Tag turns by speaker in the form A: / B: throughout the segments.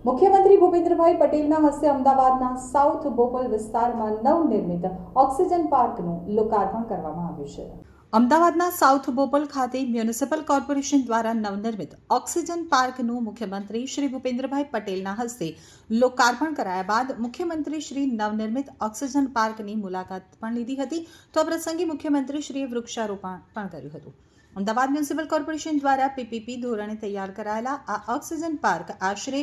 A: મુખ્યમંત્રી ભૂપેન્દ્રભાઈ પટેલના હસ્તે અમદાવાદના સાઉથ બોપલ વિસ્તારમાં નવનિર્મિત ઓક્સિજન પાર્કનું લોકાર્પણ કરવામાં આવ્યું છે। અમદાવાદના સાઉથ બોપલ ખાતે મ્યુનિસિપલ કોર્પોરેશન દ્વારા નવનિર્મિત ઓક્સિજન પાર્કનું મુખ્યમંત્રી શ્રી ભૂપેન્દ્રભાઈ પટેલના હસ્તે લોકાર્પણ કરાયા બાદ મુખ્યમંત્રી શ્રી નવનિર્મિત ઓક્સિજન પાર્કની મુલાકાત પણ લીધી હતી। તો આ પ્રસંગે મુખ્યમંત્રી શ્રીએ વૃક્ષારોપણ પણ કર્યું હતું। અમદાવાદ મ્યુનિસિપલ કોર્પોરેશન દ્વારા પીપીપી ધોરણે તૈયાર કરાયેલા આ ઓક્સિજન પાર્ક આશરે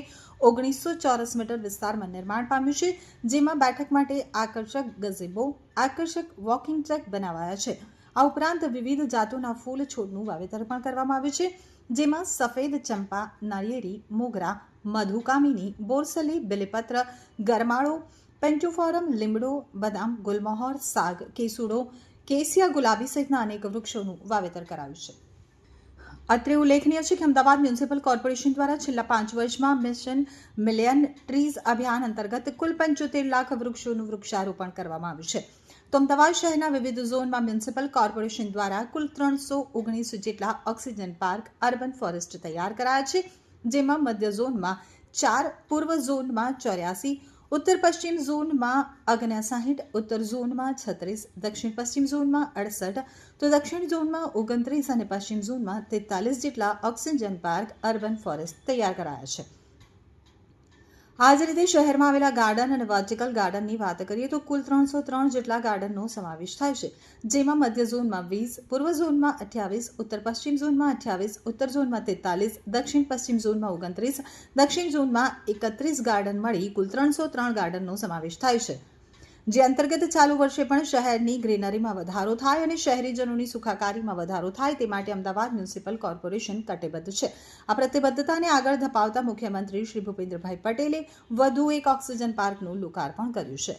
A: 1900 ચોરસ મીટર વિસ્તારમાં નિર્માણ પામ્યું છે, જેમાં બેઠક માટે આકર્ષક ગઝેબો, આકર્ષક વોકિંગ ટ્રેક બનાવાયા છે। આ ઉપરાંત વિવિધ જાતોના ફૂલ છોડનું વાવેતર પણ કરવામાં આવ્યું છે, જેમાં સફેદ ચંપા, નાળિયેરી, મોગરા, મધુકામિની, બોરસલી, બિલીપત્ર, ગરમાળો, પેન્ટુફોરમ, લીમડો, બદામ, ગુલમહોર, સાગ, કેસુડો, કેસિયા ગુલાબી સહિતના અનેક વૃક્ષોનું વાવેતર કરાયું છે। અત્રે ઉલ્લેખનીય છે કે અમદાવાદ મ્યુનિસિપલ કોર્પોરેશન દ્વારા છેલ્લા 5 વર્ષમાં મિશન મિલિયન ટ્રીઝ અભિયાન અંતર્ગત કુલ 75 લાખ વૃક્ષોનું વૃક્ષારોપણ કરવામાં આવ્યું છે। તો અમદાવાદ શહેરના વિવિધ ઝોનમાં મ્યુનિસિપલ કોર્પોરેશન દ્વારા કુલ 319 જેટલા ઓક્સિજન પાર્ક અર્બન ફોરેસ્ટ તૈયાર કરાયા છે, જેમાં મધ્ય ઝોનમાં 4, પૂર્વ ઝોનમાં 84, ઉત્તર પશ્ચિમ ઝોનમાં 59, ઉત્તર ઝોનમાં 36, દક્ષિણ પશ્ચિમ ઝોનમાં 68, તો દક્ષિણ ઝોનમાં 29 અને પશ્ચિમ ઝોનમાં 43 જેટલા ઓક્સિજન પાર્ક અર્બન ફોરેસ્ટ તૈયાર કરાયા છે। આ જ રીતે શહેરમાં આવેલા ગાર્ડન અને વર્ટિકલ ગાર્ડનની વાત કરીએ તો કુલ 303 જેટલા ગાર્ડનનો સમાવેશ થાય છે, જેમાં મધ્ય ઝોનમાં 20, પૂર્વ ઝોનમાં 28, ઉત્તર પશ્ચિમ ઝોનમાં 28, ઉત્તર ઝોનમાં 43, દક્ષિણ પશ્ચિમ ઝોનમાં 29, દક્ષિણ ઝોનમાં 31 ગાર્ડન મળી કુલ 303 ગાર્ડનનો સમાવેશ થાય છે, જે અંતર્ગત ચાલુ વર્ષે પણ શહેરની ગ્રીનરીમાં વધારો થાય અને શહેરીજનોની સુખાકારીમાં વધારો થાય તે માટે અમદાવાદ મ્યુનિસિપલ કોર્પોરેશન કટિબદ્ધ છે। આ પ્રતિબદ્ધતાને આગળ ધપાવતા મુખ્યમંત્રી શ્રી ભૂપેન્દ્રભાઈ પટેલે વધુ એક ઓક્સિજન પાર્કનું લોકાર્પણ કર્યું છે।